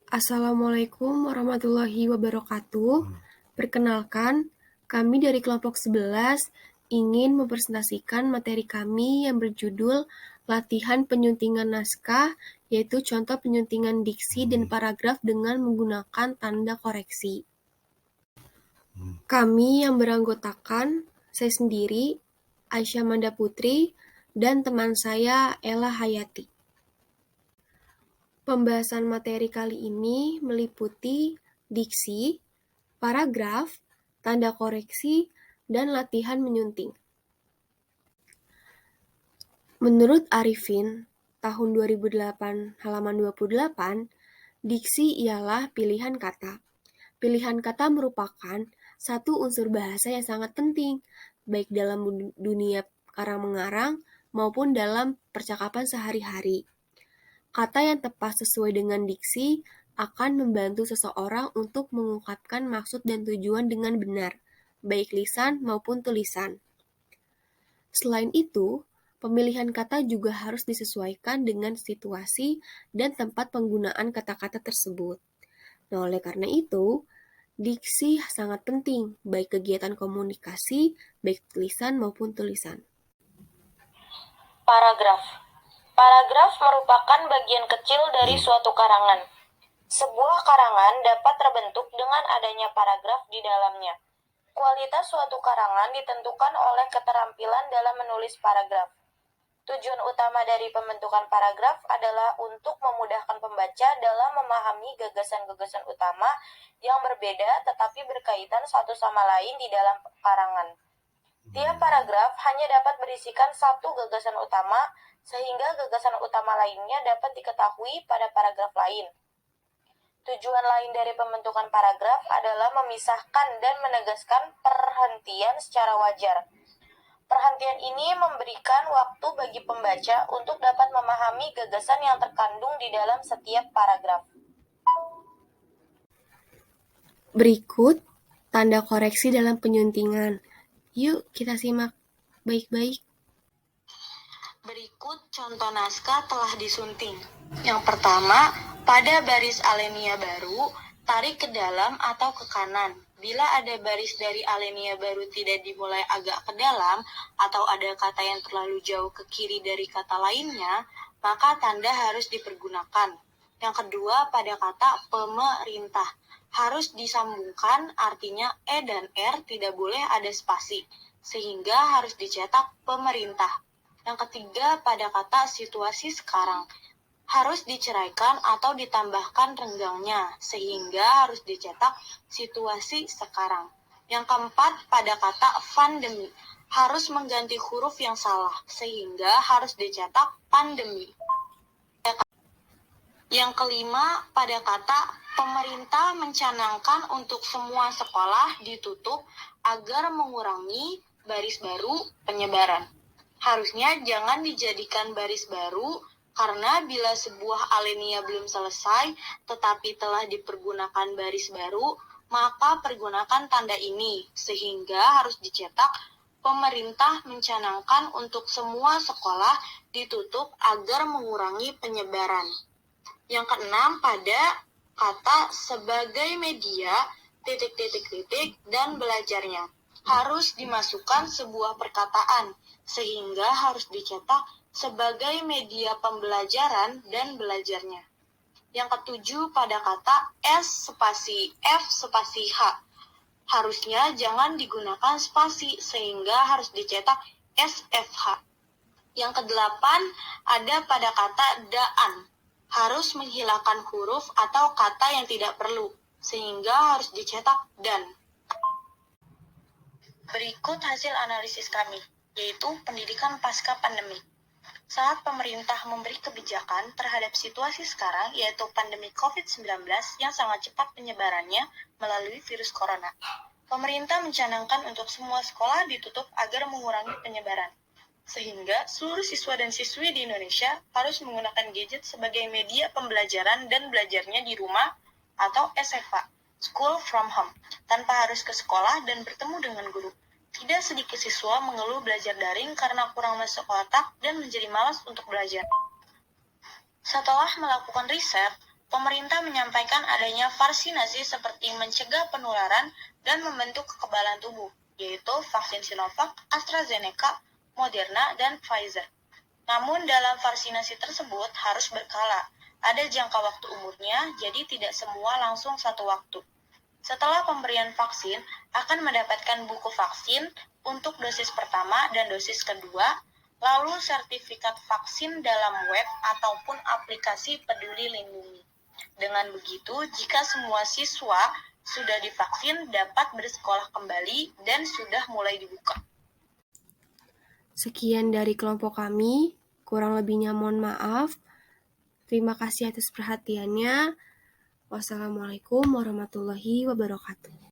Assalamualaikum warahmatullahi wabarakatuh. Perkenalkan, kami dari kelompok 11 ingin mempresentasikan materi kami yang berjudul Latihan Penyuntingan Naskah, yaitu contoh penyuntingan diksi dan paragraf dengan menggunakan tanda koreksi. Kami yang beranggotakan saya sendiri, Aisyah Manda Putri, dan teman saya Ella Hayati. Pembahasan materi kali ini meliputi diksi, paragraf, tanda koreksi, dan latihan menyunting. Menurut Arifin, tahun 2008 halaman 28, diksi ialah pilihan kata. Pilihan kata merupakan satu unsur bahasa yang sangat penting, baik dalam dunia karang-mengarang maupun dalam percakapan sehari-hari. Kata yang tepat sesuai dengan diksi akan membantu seseorang untuk mengungkapkan maksud dan tujuan dengan benar, baik lisan maupun tulisan. Selain itu, pemilihan kata juga harus disesuaikan dengan situasi dan tempat penggunaan kata-kata tersebut. Nah, oleh karena itu, diksi sangat penting, baik kegiatan komunikasi, baik tulisan maupun tulisan. Paragraf. Paragraf merupakan bagian kecil dari suatu karangan. Sebuah karangan dapat terbentuk dengan adanya paragraf di dalamnya. Kualitas suatu karangan ditentukan oleh keterampilan dalam menulis paragraf. Tujuan utama dari pembentukan paragraf adalah untuk memudahkan pembaca dalam memahami gagasan-gagasan utama yang berbeda tetapi berkaitan satu sama lain di dalam karangan. Tiap paragraf hanya dapat berisikan satu gagasan utama, sehingga gagasan utama lainnya dapat diketahui pada paragraf lain. Tujuan lain dari pembentukan paragraf adalah memisahkan dan menegaskan perhentian secara wajar. Perhentian ini memberikan waktu bagi pembaca untuk dapat memahami gagasan yang terkandung di dalam setiap paragraf. Berikut tanda koreksi dalam penyuntingan. Yuk kita simak baik-baik. Berikut contoh naskah telah disunting. Yang pertama, pada baris alinea baru, tarik ke dalam atau ke kanan. Bila ada baris dari alinea baru tidak dimulai agak ke dalam, atau ada kata yang terlalu jauh ke kiri dari kata lainnya, maka tanda harus dipergunakan. Yang kedua, pada kata pemerintah. Harus disambungkan, artinya E dan R tidak boleh ada spasi, sehingga harus dicetak pemerintah. Yang ketiga, pada kata situasi sekarang. Harus diceraikan atau ditambahkan renggangnya, sehingga harus dicetak situasi sekarang. Yang keempat, pada kata pandemi. Harus mengganti huruf yang salah, sehingga harus dicetak pandemi. Yang kelima, pada kata pemerintah mencanangkan untuk semua sekolah ditutup agar mengurangi baris baru penyebaran. Harusnya jangan dijadikan baris baru, karena bila sebuah alinea belum selesai tetapi telah dipergunakan baris baru, maka pergunakan tanda ini, sehingga harus dicetak pemerintah mencanangkan untuk semua sekolah ditutup agar mengurangi penyebaran. Yang keenam, pada kata sebagai media, dan belajarnya. Harus dimasukkan sebuah perkataan, sehingga harus dicetak sebagai media pembelajaran dan belajarnya. Yang ketujuh, pada kata S spasi F spasi H. Harusnya jangan digunakan spasi, sehingga harus dicetak SFH. Yang kedelapan, ada pada kata daan. Harus menghilangkan huruf atau kata yang tidak perlu, sehingga harus dicetak dan. Berikut hasil analisis kami, yaitu pendidikan pasca pandemi. Saat pemerintah memberi kebijakan terhadap situasi sekarang, yaitu pandemi COVID-19 yang sangat cepat penyebarannya melalui virus corona. Pemerintah mencanangkan untuk semua sekolah ditutup agar mengurangi penyebaran. Sehingga seluruh siswa dan siswi di Indonesia harus menggunakan gadget sebagai media pembelajaran dan belajarnya di rumah atau SFH, School from Home, tanpa harus ke sekolah dan bertemu dengan guru. Tidak sedikit siswa mengeluh belajar daring karena kurang masuk otak dan menjadi malas untuk belajar. Setelah melakukan riset, Pemerintah menyampaikan adanya vaksinasi seperti mencegah penularan dan membentuk kekebalan tubuh, yaitu vaksin Sinovac, AstraZeneca, Moderna, dan Pfizer. Namun dalam vaksinasi tersebut harus berkala, ada jangka waktu umurnya, jadi tidak semua langsung satu waktu. Setelah pemberian vaksin, akan mendapatkan buku vaksin untuk dosis pertama dan dosis kedua, lalu sertifikat vaksin dalam web ataupun aplikasi Peduli Lindungi. Dengan begitu, jika semua siswa sudah divaksin dapat bersekolah kembali dan sudah mulai dibuka. Sekian dari kelompok kami, kurang lebihnya mohon maaf. Terima kasih atas perhatiannya. Wassalamualaikum warahmatullahi wabarakatuh.